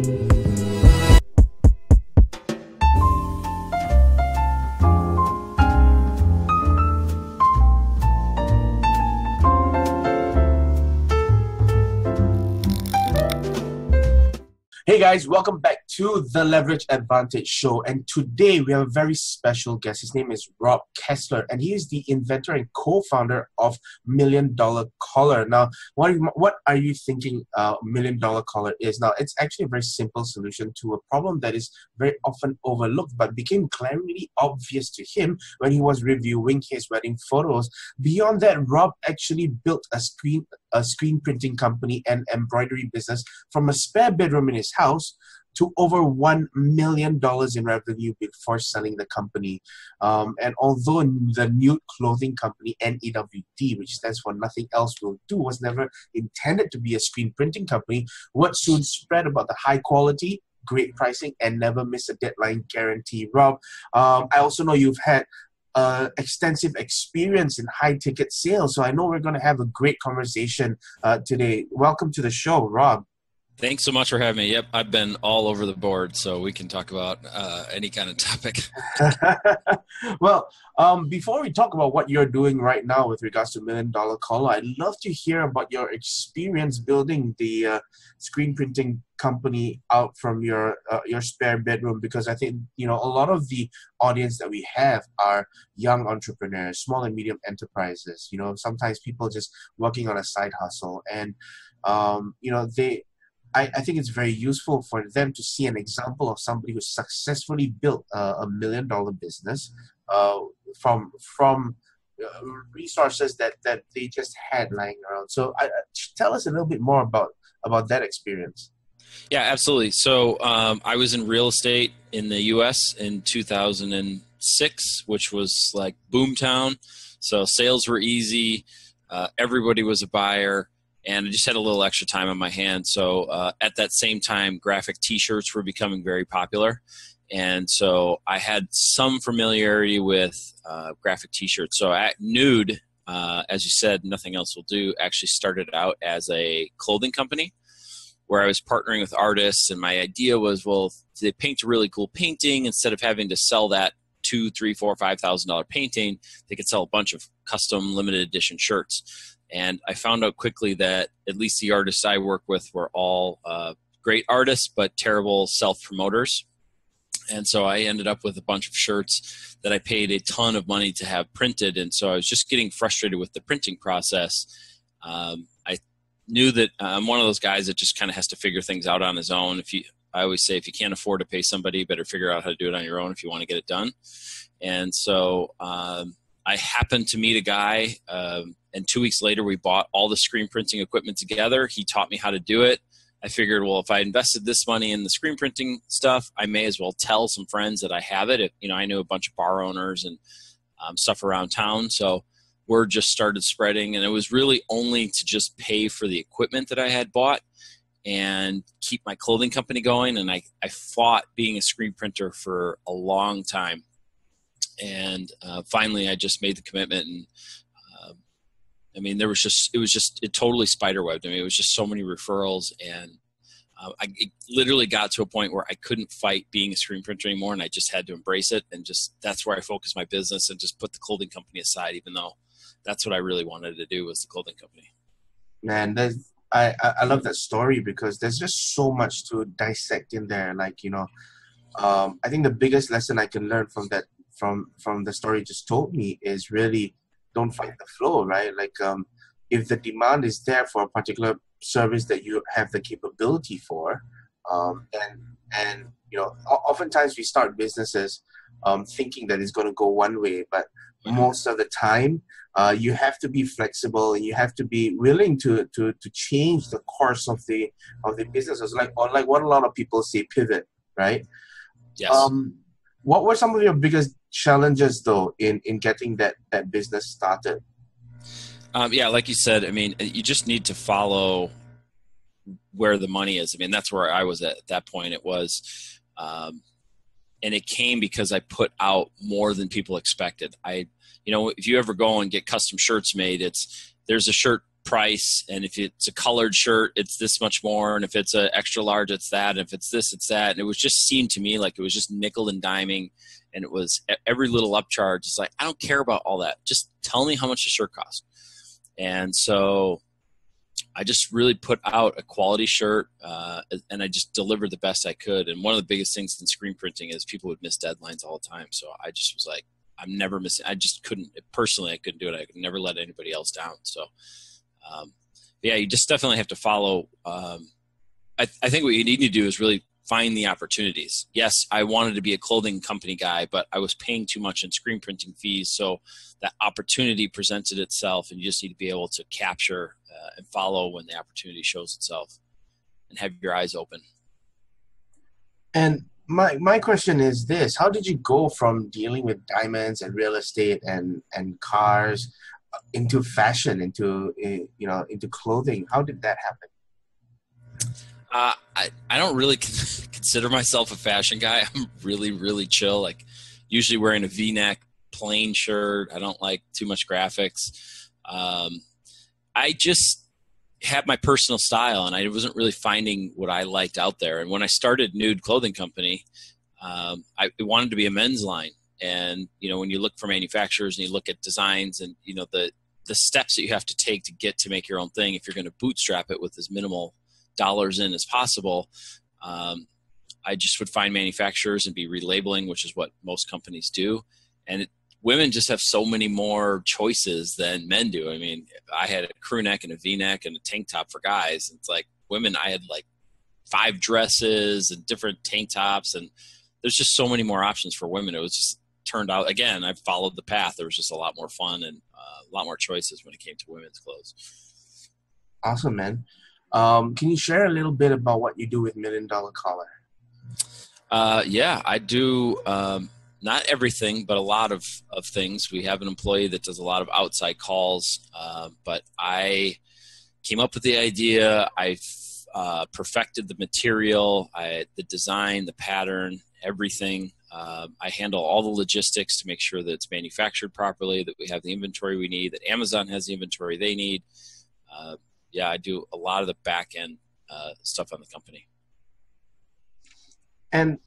Hey guys, welcome back to the Leverage Advantage Show. And today we have a very special guest. His name is Rob Kessler, and he is the inventor and co-founder of Million Dollar Collar. Now, what are you thinking Million Dollar Collar is? Now, it's actually a very simple solution to a problem that is very often overlooked, but became glaringly obvious to him when he was reviewing his wedding photos. Beyond that, Rob actually built a screen printing company and embroidery business from a spare bedroom in his house to over $1 million in revenue before selling the company. And although the nude clothing company, NEWD, which stands for Nothing Else Will Do, was never intended to be a screen printing company, word soon spread about the high quality, great pricing, and never miss a deadline guarantee. Rob, I also know you've had extensive experience in high-ticket sales, so I know we're going to have a great conversation today. Welcome to the show, Rob. Thanks so much for having me. Yep, I've been all over the board, so we can talk about any kind of topic. Well, before we talk about what you're doing right now with regards to Million Dollar Collar, I'd love to hear about your experience building the screen printing company out from your spare bedroom, because I think a lot of the audience that we have are young entrepreneurs, small and medium enterprises. Sometimes people just working on a side hustle, and I think it's very useful for them to see an example of somebody who successfully built a $1 million business from resources that they just had lying around. So tell us a little bit more about that experience. Yeah, absolutely. So I was in real estate in the U.S. in 2006, which was like boomtown. So sales were easy. Everybody was a buyer. And I just had a little extra time on my hands. So at that same time, graphic T-shirts were becoming very popular. And so I had some familiarity with graphic T-shirts. So at Nude, as you said, Nothing Else Will Do, actually started out as a clothing company where I was partnering with artists. And my idea was, well, if they paint a really cool painting, instead of having to sell that $2,000, $3,000, $4,000, $5,000 painting, they could sell a bunch of custom limited edition shirts. And I found out quickly that at least the artists I work with were all great artists, but terrible self-promoters. And so I ended up with a bunch of shirts that I paid a ton of money to have printed. And so I was just getting frustrated with the printing process. I knew that I'm one of those guys that just kind of has to figure things out on his own. I always say, if you can't afford to pay somebody, you better figure out how to do it on your own if you want to get it done. And so I happened to meet a guy, and 2 weeks later, we bought all the screen printing equipment together. He taught me how to do it. I figured, well, if I invested this money in the screen printing stuff, I may as well tell some friends that I have it. I knew a bunch of bar owners and stuff around town. So word just started spreading, and it was really only to just pay for the equipment that I had bought and keep my clothing company going. And I fought being a screen printer for a long time. And finally, I just made the commitment, and it totally spiderwebbed. It was just so many referrals, and it literally got to a point where I couldn't fight being a screen printer anymore, and I just had to embrace it, and that's where I focused my business and just put the clothing company aside, even though that's what I really wanted to do, was the clothing company. Man, I love that story, because there's just so much to dissect in there. I think the biggest lesson I can learn from that, from the story you just told me, is really don't fight the flow, right? If the demand is there for a particular service that you have the capability for, and oftentimes we start businesses thinking that it's going to go one way, but most of the time you have to be flexible, and you have to be willing to change the course of the businesses, like what a lot of people say, pivot, right? Yes. What were some of your biggest challenges, though, in getting that business started? Yeah, like you said, you just need to follow where the money is. That's where I was at that point. It was, and it came because I put out more than people expected. If you ever go and get custom shirts made, there's a shirt price. And if it's a colored shirt, it's this much more. And if it's an extra large, it's that. And if it's this, it's that. And it was just seemed to me like it was just nickel and diming. And it was every little upcharge. It's like, I don't care about all that. Just tell me how much the shirt costs. And so I just really put out a quality shirt, and I just delivered the best I could. And one of the biggest things in screen printing is people would miss deadlines all the time. So I just was like, I'm never missing. I just couldn't, personally, I couldn't do it. I could never let anybody else down. So, yeah, you just definitely have to follow. I think what you need to do is really find the opportunities. Yes, I wanted to be a clothing company guy, but I was paying too much in screen printing fees. So that opportunity presented itself, and you just need to be able to capture and follow when the opportunity shows itself and have your eyes open. And my question is this: how did you go from dealing with diamonds and real estate and cars into fashion, into clothing? How did that happen? I don't really consider myself a fashion guy. I'm really, really chill. Like usually wearing a V-neck, plain shirt. I don't like too much graphics. I just had my personal style, and I wasn't really finding what I liked out there. And when I started Nude Clothing Company, I wanted to be a men's line. And, when you look for manufacturers and you look at designs and, the steps that you have to take to get to make your own thing, if you're going to bootstrap it with as minimal dollars in as possible, I just would find manufacturers and be relabeling, which is what most companies do. And women just have so many more choices than men do. I mean, I had a crew neck and a V-neck and a tank top for guys. It's like women, I had like 5 dresses and different tank tops, and there's just so many more options for women. It was just turned out, again, I followed the path. There was just a lot more fun and a lot more choices when it came to women's clothes. Awesome, man. Can you share a little bit about what you do with $1 Million Collar? Yeah, I do not everything, but a lot of things. We have an employee that does a lot of outside calls, but I came up with the idea. I perfected the material, the design, the pattern, everything. I handle all the logistics to make sure that it's manufactured properly, that we have the inventory we need, that Amazon has the inventory they need. Yeah, I do a lot of the back end stuff on the company. And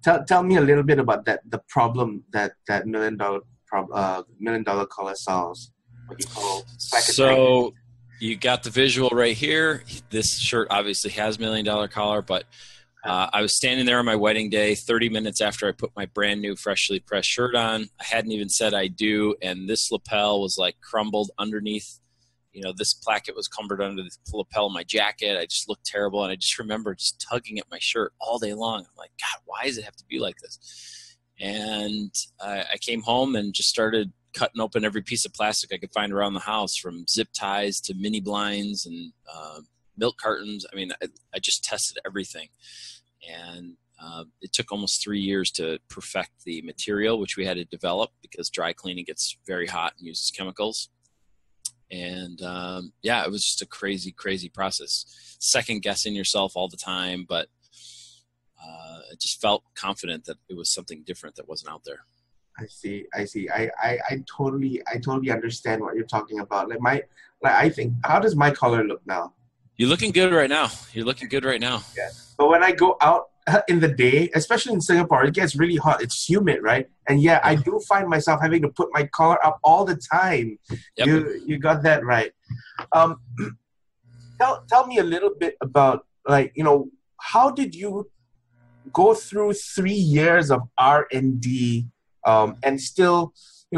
tell me a little bit about the problem that $1 Million Collar solves. What you call so you got the visual right here. This shirt obviously has $1 Million Collar, but I was standing there on my wedding day, 30 minutes after I put my brand new freshly pressed shirt on. I hadn't even said I do, and this lapel was like crumbled underneath. This placket was cumbered under the lapel of my jacket. I just looked terrible, and I just remember just tugging at my shirt all day long. I'm like, God, why does it have to be like this? And I came home and just started cutting open every piece of plastic I could find around the house, from zip ties to mini blinds and milk cartons. I mean, I just tested everything. And it took almost 3 years to perfect the material, which we had to develop because dry cleaning gets very hot and uses chemicals. And yeah, it was just a crazy, crazy process. Second guessing yourself all the time, but I just felt confident that it was something different that wasn't out there. I see. I totally understand what you're talking about. I think, how does my color look now? You're looking good right now. Yeah. But when I go out in the day, especially in Singapore, it gets really hot. It's humid, right? And yeah, I do find myself having to put my collar up all the time. Yep. You got that right. Tell me a little bit about, how did you go through 3 years of R&D and still,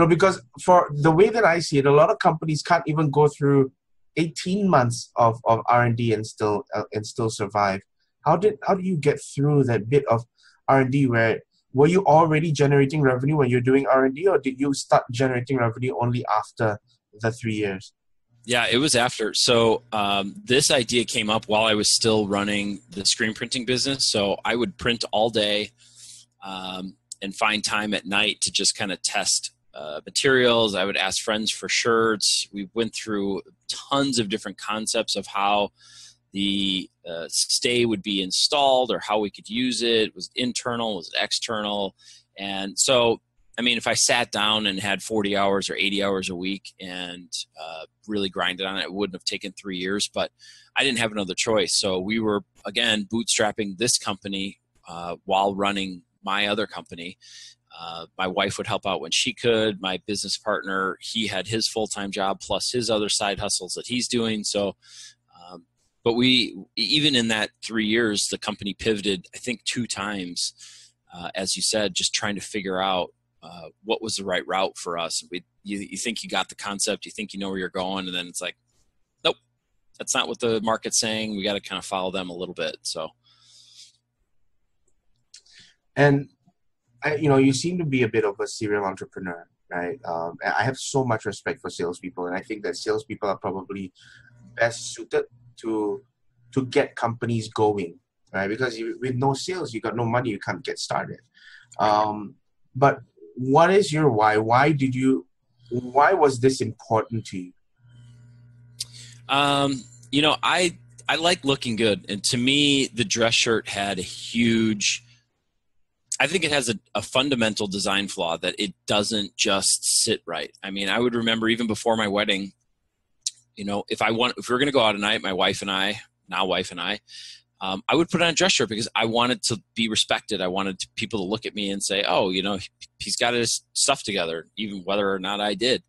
because for the way that I see it, a lot of companies can't even go through 18 months of R&D and still survive. How do you get through that bit of R&D? Were you already generating revenue when you're doing R&D, or did you start generating revenue only after the 3 years? Yeah, it was after. So this idea came up while I was still running the screen printing business. So I would print all day and find time at night to just kind of test materials. I would ask friends for shirts. We went through tons of different concepts of how the stay would be installed or how we could use it. Was it internal? Was it external? And so I mean, if I sat down and had 40 hours or 80 hours a week and really grinded on it, it wouldn't have taken 3 years, but I didn't have another choice. So we were, again, bootstrapping this company while running my other company. My wife would help out when she could. My business partner, he had his full-time job plus his other side hustles that he's doing. So, but we, even in that 3 years, the company pivoted, I think 2 times, as you said, just trying to figure out what was the right route for us. You think you got the concept, you think you know where you're going, and then it's like, nope, that's not what the market's saying. We got to kind of follow them a little bit. So, And you seem to be a bit of a serial entrepreneur, right? I have so much respect for salespeople, and I think that salespeople are probably best suited to get companies going, right? Because with no sales, you got no money, you can't get started. But what is your why? Why was this important to you? I like looking good. And to me, the dress shirt had I think it has a fundamental design flaw that it doesn't just sit right. I mean, I would remember even before my wedding, if we're going to go out tonight, my wife and I, I would put on a dress shirt because I wanted to be respected. I wanted people to look at me and say, oh, he's got his stuff together, even whether or not I did.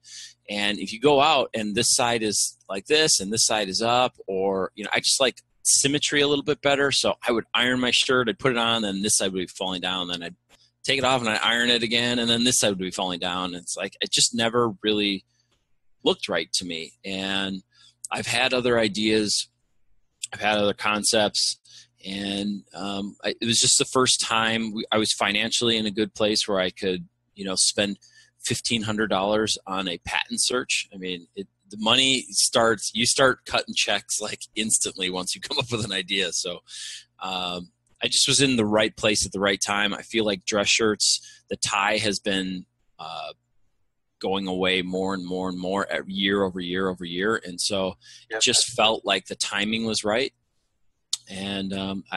And if you go out and this side is like this and this side is up, or, I just like symmetry a little bit better. So I would iron my shirt, I'd put it on, then this side would be falling down. Then I'd take it off and I'd iron it again. And then this side would be falling down. It's like, it just never really looked right to me. And I've had other ideas. I've had other concepts, and it was just the first time I was financially in a good place where I could, spend $1,500 on a patent search. I mean, the money you start cutting checks like instantly once you come up with an idea. So I just was in the right place at the right time. I feel like dress shirts, the tie has been going away more and more and more year over year over year. And so it just felt like the timing was right. And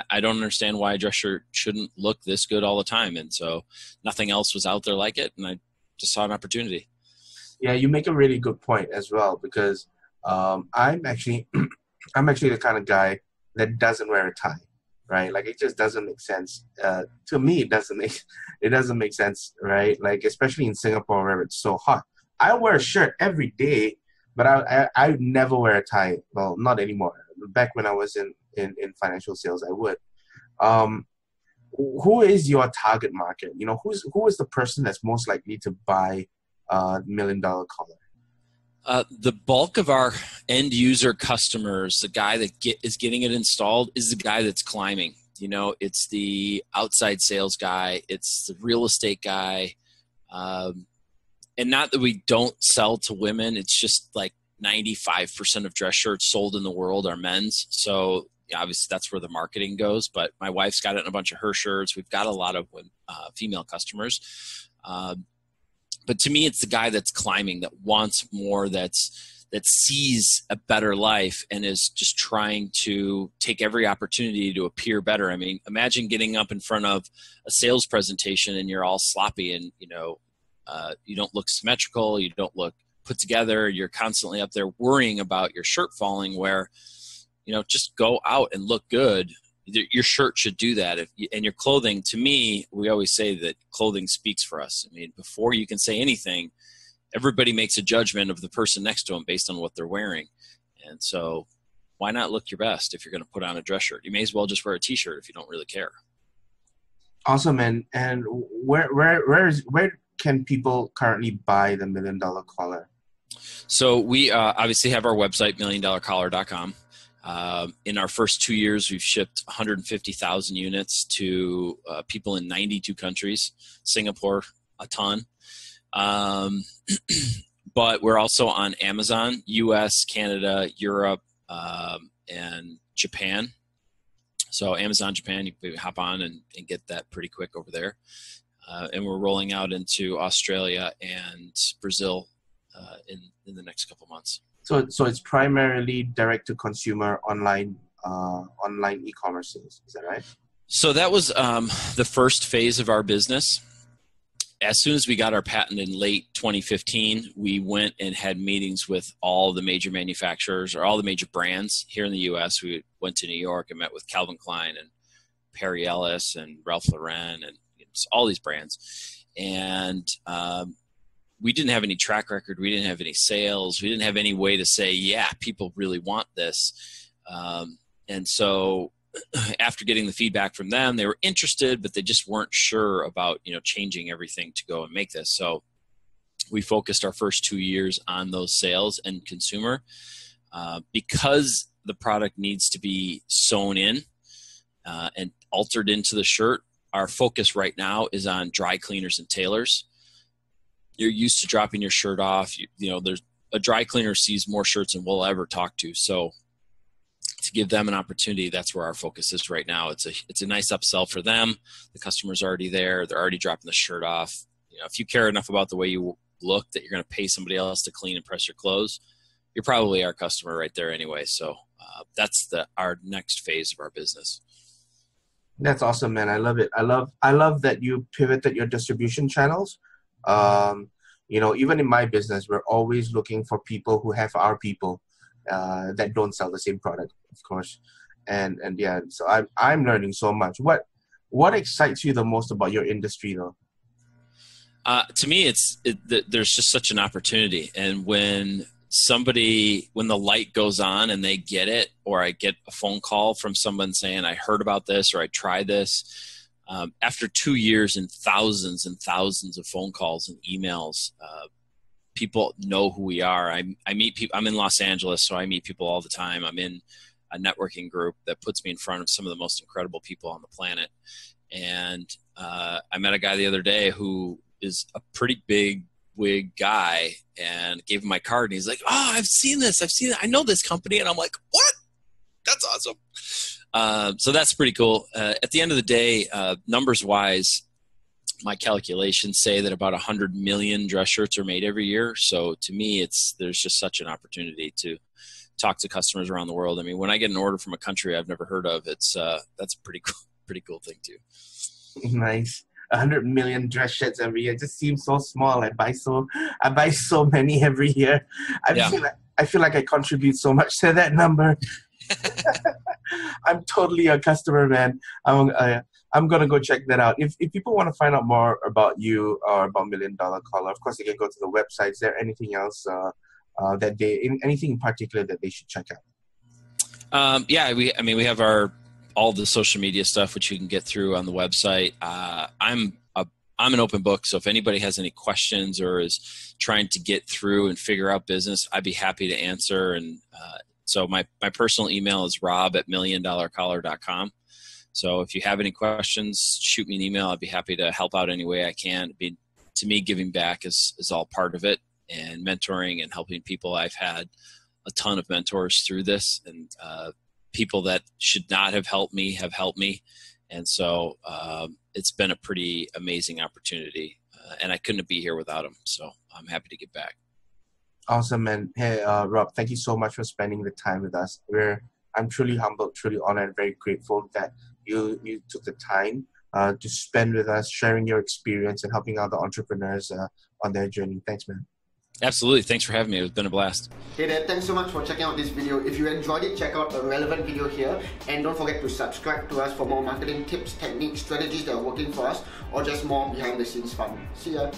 I don't understand why a dress shirt shouldn't look this good all the time. And so nothing else was out there like it. And I just saw an opportunity. Yeah, you make a really good point as well, because I'm actually the kind of guy that doesn't wear a tie, right? Like, it just doesn't make sense. To me, it doesn't make sense, right? Like, especially in Singapore where it's so hot. I wear a shirt every day, but I never wear a tie. Well, not anymore. Back when I was in financial sales, I would. Who is your target market? Who is the person that's most likely to buy $1 million collar? The bulk of our end user customers, the guy that is getting it installed, is the guy that's climbing. It's the outside sales guy. It's the real estate guy. And not that we don't sell to women. It's just like 95% of dress shirts sold in the world are men's. So obviously that's where the marketing goes. But my wife's got it in a bunch of her shirts. We've got a lot of female customers. But to me, it's the guy that's climbing, that wants more, that sees a better life and is just trying to take every opportunity to appear better. I mean, imagine getting up in front of a sales presentation and you're all sloppy and, you don't look symmetrical, you don't look put together, you're constantly up there worrying about your shirt falling, where, just go out and look good. Your shirt should do that. And your clothing, to me, we always say that clothing speaks for us. I mean, before you can say anything, everybody makes a judgment of the person next to them based on what they're wearing. And so why not look your best if you're going to put on a dress shirt? You may as well just wear a t-shirt if you don't really care. Awesome. And where can people currently buy the $1 million collar? So we obviously have our website, milliondollarcollar.com. In our first 2 years, we've shipped 150,000 units to people in 92 countries, Singapore, a ton. But we're also on Amazon, US, Canada, Europe, and Japan. So Amazon, Japan, you can hop on and get that pretty quick over there. And we're rolling out into Australia and Brazil in the next couple months. So it's primarily direct to consumer online e-commerce sales. Is that right? So that was the first phase of our business. as soon as we got our patent in late 2015, we went and had meetings with all the major manufacturers or all the major brands here in the U.S. We went to New York and met with Calvin Klein and Perry Ellis and Ralph Lauren and all these brands. And we didn't have any track record. We didn't have any sales. We didn't have any way to say, yeah, people really want this. And so after getting the feedback from them, they were interested, but they just weren't sure about, changing everything to go and make this. So we focused our first 2 years on those sales and consumer, because the product needs to be sewn in and altered into the shirt. Our focus right now is on dry cleaners and tailors. You're used to dropping your shirt off. There's a dry cleaner sees more shirts than we'll ever talk to. So to give them an opportunity, that's where our focus is right now. It's a nice upsell for them. The customer's already there. They're already dropping the shirt off. If you care enough about the way you look that you're going to pay somebody else to clean and press your clothes, you're probably our customer right there anyway. So that's our next phase of our business. That's awesome, man. I love it. I love that you pivoted your distribution channels. Even in my business, we're always looking for people who have our people that don't sell the same product, of course. And yeah, so I'm learning so much. What excites you the most about your industry, though? To me, there's just such an opportunity. And when the light goes on and they get it, or I get a phone call from someone saying, I heard about this, or I tried this, after 2 years and thousands of phone calls and emails, people know who we are. I meet people. I'm in Los Angeles, so I meet people all the time. I'm in a networking group that puts me in front of some of the most incredible people on the planet. And I met a guy the other day who is a pretty big wig guy, and gave him my card, and he's like, oh, I've seen this. I know this company. And I'm like, what? That's awesome. So that's pretty cool. At the end of the day, numbers wise, my calculations say that about 100 million dress shirts are made every year. So to me, there's just such an opportunity to talk to customers around the world. I mean, when I get an order from a country I've never heard of, that's a pretty cool thing too. Nice. 100 million dress shirts every year. It just seems so small. I buy so many every year. I feel like I contribute so much to that number. I'm totally a customer, man. I'm gonna go check that out. If people want to find out more about you or about $1 Million Collar, of course they can go to the website. Is there anything else anything in particular that they should check out? We have all the social media stuff, which you can get through on the website. I'm an open book, so if anybody has any questions or is trying to get through and figure out business, I'd be happy to answer. And so my personal email is rob@milliondollarcollar.com. So if you have any questions, shoot me an email. I'd be happy to help out any way I can. To me, giving back is all part of it, and mentoring and helping people. I've had a ton of mentors through this, and people that should not have helped me have helped me. And so it's been a pretty amazing opportunity, and I couldn't be here without them. So I'm happy to give back. Awesome, man. Hey, Rob, thank you so much for spending the time with us. I'm truly humbled, truly honored, and very grateful that you took the time to spend with us, sharing your experience and helping other entrepreneurs on their journey. Thanks, man. Absolutely. Thanks for having me. It's been a blast. Hey there, thanks so much for checking out this video. If you enjoyed it, check out a relevant video here, and don't forget to subscribe to us for more marketing tips, techniques, strategies that are working for us, or just more behind the scenes fun. See ya.